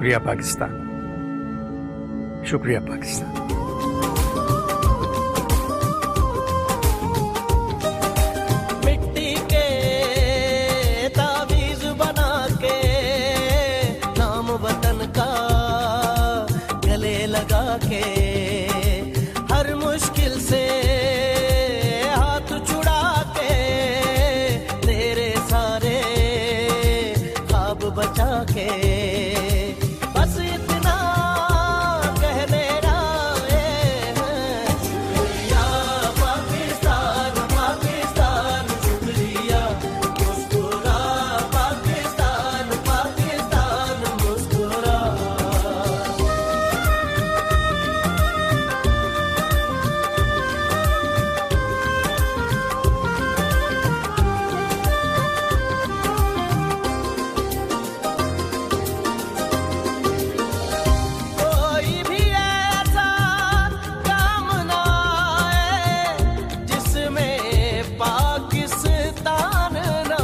शुक्रिया पाकिस्तान, शुक्रिया पाकिस्तान। मिट्टी के तावीज बना के नाम वतन का गले लगा के हर मुश्किल से हाथ छुड़ा के तेरे सारे ख्वाब बचा के बस इतना कह मेरा शुक्रिया पाकिस्तान, पाकिस्तान शुक्रिया, मुस्कुरा पाकिस्तान, पाकिस्तान मुस्कुरा। कोई भी ऐसा काम ना आए जिसमें पाकिस्तान ना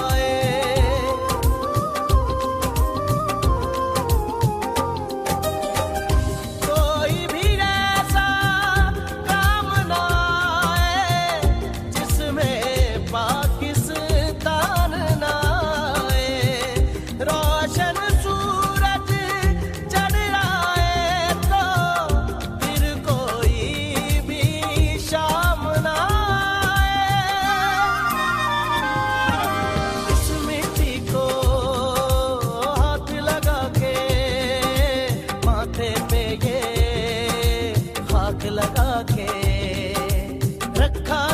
आए। कोई भी ऐसा काम ना आए जिसमें पाकिस्तान ना आए। रोशन सूरज चढ़ आए तो फिर कोई भी शाम ना आए। इस मिट्टी को हाथ लगा के माथे पे ये खाक लगा के रखा